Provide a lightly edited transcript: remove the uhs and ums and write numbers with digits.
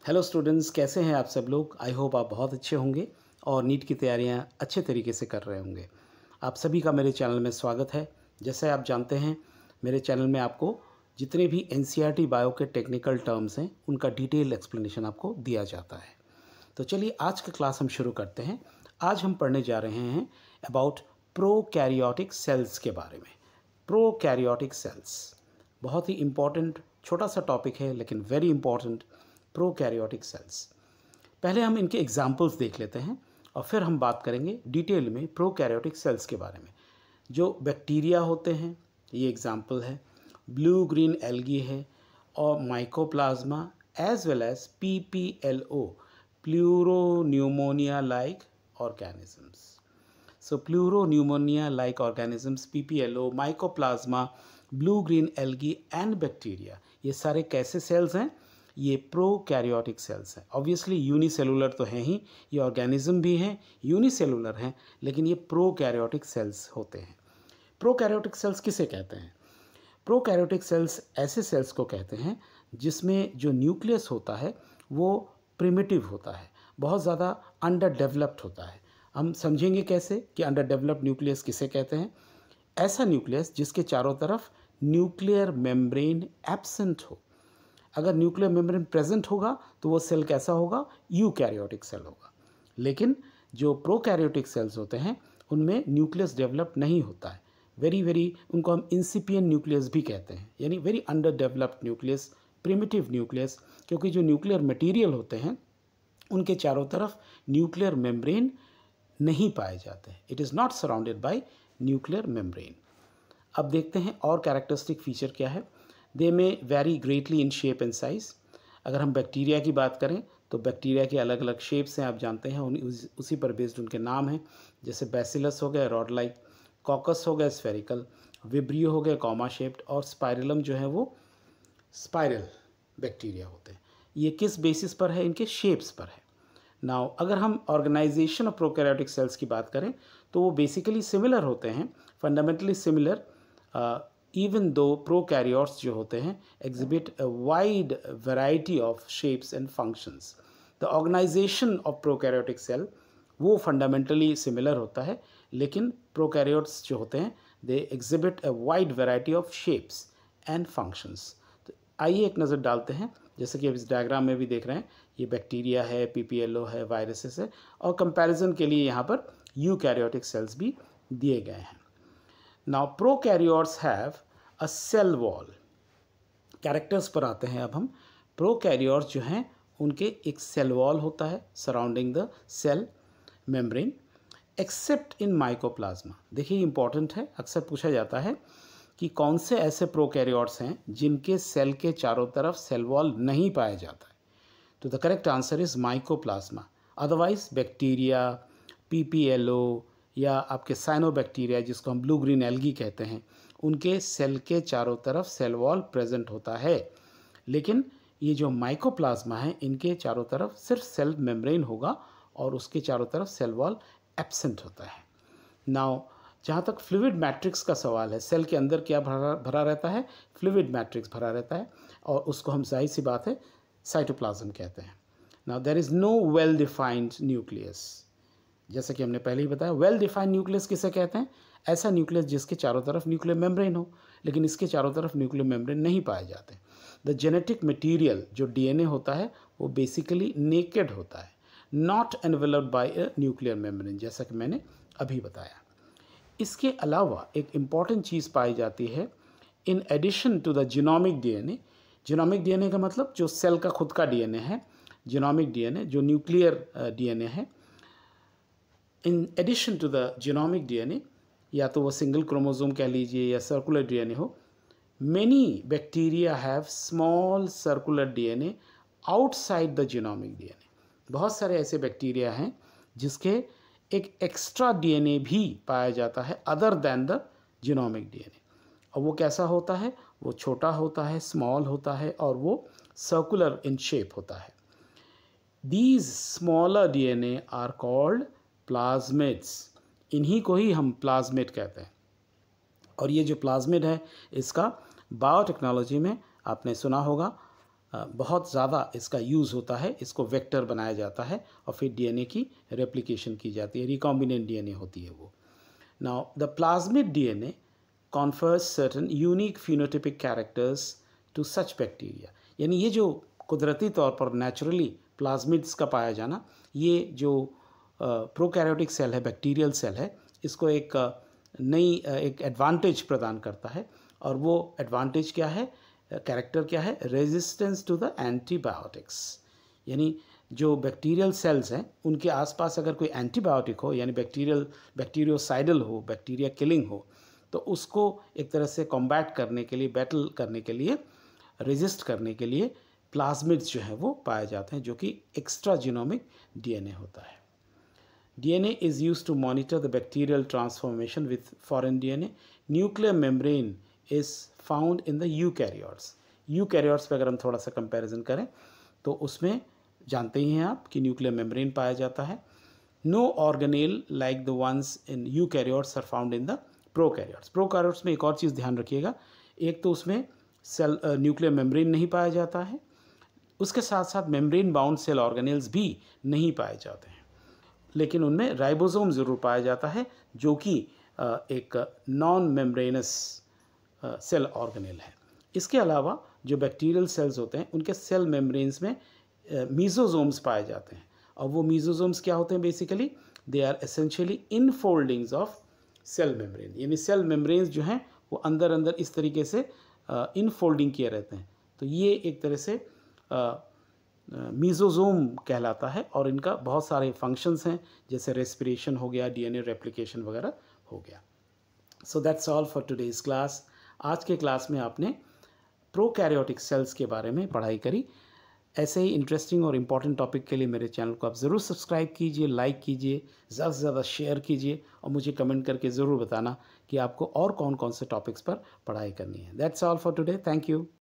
Hello students, कैसे हैं आप सब लोग। आई होप आप बहुत अच्छे होंगे और नीट की तैयारियां अच्छे तरीके से कर रहे होंगे। आप सभी का मेरे चैनल में स्वागत है। जैसे आप जानते हैं, मेरे चैनल में आपको जितने भी एनसीईआरटी बायो के टेक्निकल टर्म्स हैं उनका डिटेल एक्सप्लेनेशन आपको दिया जाता है। तो चलिए आज का क्लास हम शुरू करते हैं। आज हम पढ़ने जा रहे हैं अबाउट प्रोकैरियोटिक सेल्स के बारे में। प्रोकैरियोटिक सेल्स बहुत ही इम्पॉर्टेंट छोटा सा टॉपिक है, लेकिन वेरी इंपॉर्टेंट। प्रोकैरियोटिक सेल्स, पहले हम इनके एग्जाम्पल्स देख लेते हैं और फिर हम बात करेंगे डिटेल में प्रोकैरियोटिक सेल्स के बारे में। जो बैक्टीरिया होते हैं, ये एग्जाम्पल है। ब्लू ग्रीन एल्गी है और mycoplasma as well as PPLO, pleuropneumonia like organisms. So pleuropneumonia like organisms, PPLO, mycoplasma, blue green algae and bacteria, ये सारे कैसे सेल्स हैं? ये प्रोकैरियोटिक सेल्स हैं। ऑब्वियसली यूनिसेलुलर तो हैं ही, ये ऑर्गेनिज्म भी हैं, यूनिसेलुलर हैं, लेकिन ये प्रोकैरियोटिक सेल्स होते हैं। प्रोकैरियोटिक सेल्स किसे कहते हैं? प्रोकैरियोटिक सेल्स ऐसे सेल्स को कहते हैं जिसमें जो न्यूक्लियस होता है वो प्रिमिटिव होता है, बहुत ज़्यादा अंडर डेवलप्ड होता है। हम समझेंगे कैसे कि अंडर डेवलप्ड न्यूक्लियस किसे कहते हैं। ऐसा न्यूक्लियस जिसके चारों तरफ न्यूक्लियर मेम्ब्रेन एब्सेंट हो। अगर न्यूक्लियर मेम्ब्रेन प्रेजेंट होगा तो वो सेल कैसा होगा? यूकैरियोटिक सेल होगा। लेकिन जो प्रोकैरियोटिक सेल्स होते हैं उनमें न्यूक्लियस डेवलप नहीं होता है। उनको हम इंसिपिएंट न्यूक्लियस भी कहते हैं, यानी very under developed nucleus, primitive nucleus, क्योंकि जो न्यूक्लियर मटेरियल होते हैं उनके चारों तरफ न्यूक्लियर मेम्ब्रेन नहीं पाए जाते हैं। It is not surrounded by nuclear membrane. अब देखते हैं और कैरेक्टरिस्टिक फीचर क्या है। दे में very greatly in shape and size. अगर हम बैक्टीरिया की बात करें तो बैक्टीरिया के अलग अलग शेप्स हैं, आप जानते हैं, उसी पर बेस्ड उनके नाम हैं। जैसे बैसिलस हो गया रॉड लाइक, कॉकस हो गया स्फेरिकल, विब्रियो हो गया कॉमा शेप्ड, और स्पाइरलम जो है वो स्पाइरल बैक्टीरिया होते हैं। ये किस बेसिस पर है? इनके शेप्स पर है। नाउ अगर हम ऑर्गेनाइजेशन ऑफ प्रोकैरियोटिक सेल्स की बात करें तो वो बेसिकली सिमिलर होते हैं, fundamentally similar, even though prokaryotes जो होते हैं exhibit a wide variety of shapes and functions. The organisation of prokaryotic cell वो फंडामेंटली सिमिलर होता है, लेकिन प्रोकैरियोट्स जो होते हैं they exhibit a wide variety of shapes and functions. तो आइए एक नज़र डालते हैं। जैसे कि अब इस डायग्राम में भी देख रहे हैं, ये बैक्टीरिया है, PPLO है, वायरसेस है, और कंपैरिजन के लिए यहाँ पर यूकैरियोटिक सेल्स भी दिए गए हैं। Now prokaryotes have a cell wall. Characters पर आते हैं अब हम। प्रोकैरियोट्स जो हैं उनके एक सेल वॉल होता है surrounding the cell membrane, except in mycoplasma. देखिए इंपॉर्टेंट है, अक्सर पूछा जाता है कि कौन से ऐसे प्रोकैरियोट्स हैं जिनके सेल के चारों तरफ सेल वॉल नहीं पाया जाता है। तो the correct answer is mycoplasma. Otherwise bacteria, PPLO या आपके साइनोबैक्टीरिया जिसको हम ब्लू ग्रीन एल्गी कहते हैं, उनके सेल के चारों तरफ सेल वॉल प्रेजेंट होता है। लेकिन ये जो माइकोप्लाज्मा है इनके चारों तरफ सिर्फ सेल मेम्ब्रेन होगा और उसके चारों तरफ सेल वॉल एब्सेंट होता है। नाउ जहाँ तक फ्लूइड मैट्रिक्स का सवाल है, सेल के अंदर क्या भरा रहता है? फ्लूइड मैट्रिक्स भरा रहता है, और उसको हम जाहिर सी बात है साइटोप्लाज्म कहते हैं। Now there is no well defined nucleus. जैसा कि हमने पहले ही बताया, वेल डिफाइंड न्यूक्लियस किसे कहते हैं? ऐसा न्यूक्लियस जिसके चारों तरफ न्यूक्लियर मेम्ब्रेन हो, लेकिन इसके चारों तरफ न्यूक्लियर मेम्ब्रेन नहीं पाए जाते। द जेनेटिक मटीरियल जो DNA होता है वो बेसिकली नेकेड होता है, not enveloped by a nuclear membrane, जैसा कि मैंने अभी बताया। इसके अलावा एक इम्पॉर्टेंट चीज़ पाई जाती है in addition to the genomic DNA। Genomic DNA का मतलब जो सेल का खुद का DNA है, जीनोमिक DNA जो न्यूक्लियर DNA है। In addition to the genomic DNA, या तो वो सिंगल क्रोमोसोम कह लीजिए या सर्कुलर DNA हो, many bacteria have small circular DNA outside the genomic DNA। बहुत सारे ऐसे बैक्टीरिया हैं जिसके एक एक्स्ट्रा DNA भी पाया जाता है other than the genomic DNA। और वो कैसा होता है? वो छोटा होता है, स्मॉल होता है, और वो सर्कुलर इन शेप होता है। These smaller DNA are called plasmids. इन्हीं को ही हम प्लाज्मिड कहते हैं। और ये जो प्लाज्मिड है इसका बायोटेक्नोलॉजी में आपने सुना होगा बहुत ज़्यादा इसका यूज़ होता है, इसको वेक्टर बनाया जाता है और फिर डीएनए की रेप्लिकेशन की जाती है, रिकॉम्बिनेंट डीएनए होती है वो। Now the plasmid DNA confers certain unique phenotypic characters to such bacteria, यानी ये जो कुदरती तौर पर नेचुरली प्लाज्मिड्स का पाया जाना, ये जो प्रोकैरियोटिक सेल है, बैक्टीरियल सेल है, इसको एक नई एक एडवांटेज प्रदान करता है। और वो एडवांटेज क्या है, कैरेक्टर क्या है, रेजिस्टेंस टू द एंटीबायोटिक्स, यानी जो बैक्टीरियल सेल्स हैं उनके आसपास अगर कोई एंटीबायोटिक हो, यानी बैक्टीरियोसाइडल हो, बैक्टीरिया किलिंग हो, तो उसको एक तरह से कॉम्बैट करने के लिए, बैटल करने के लिए, रेजिस्ट करने के लिए प्लाज्मिड्स जो हैं वो पाए जाते हैं, जो कि एक्स्ट्रा जीनोमिक डीएनए होता है। DNA is used to monitor the bacterial transformation with foreign DNA. Nuclear membrane is found in the eukaryotes. Eukaryotes पे अगर हम थोड़ा सा कंपैरिजन करें तो उसमें जानते ही हैं आप कि न्यूक्लियर मेम्ब्रेन पाया जाता है। No organelle like the ones in eukaryotes are found in the prokaryotes. Prokaryotes में एक और चीज़ ध्यान रखिएगा, एक तो उसमें सेल न्यूक्लियर मेम्ब्रेन नहीं पाया जाता है, उसके साथ साथ मेम्ब्रेन बाउंड सेल ऑर्गेनेल्स भी नहीं पाए जाते हैं, लेकिन उनमें राइबोसोम ज़रूर पाया जाता है, जो कि एक नॉन मेम्ब्रेनस सेल ऑर्गेनेल है। इसके अलावा जो बैक्टीरियल सेल्स होते हैं उनके सेल मेम्ब्रेन्स में मीजोसोम्स पाए जाते हैं, और वो मीजोसोम्स क्या होते हैं, basically they are essentially infoldings of cell membrane, यानी सेल मेम्ब्रेन्स जो हैं वो अंदर अंदर इस तरीके से इनफोल्डिंग किए रहते हैं। तो ये एक तरह से मीजोसोम कहलाता है, और इनका बहुत सारे फंक्शंस हैं, जैसे रेस्पिरेशन हो गया, डीएनए रेप्लिकेशन वगैरह हो गया। So that's all for today's class. आज के क्लास में आपने प्रोकैरियोटिक सेल्स के बारे में पढ़ाई करी। ऐसे ही इंटरेस्टिंग और इम्पॉर्टेंट टॉपिक के लिए मेरे चैनल को आप ज़रूर सब्सक्राइब कीजिए, लाइक कीजिए, ज़्यादा से ज़्यादा शेयर कीजिए, और मुझे कमेंट करके ज़रूर बताना कि आपको और कौन कौन से टॉपिक्स पर पढ़ाई करनी है। That's all for today, thank you.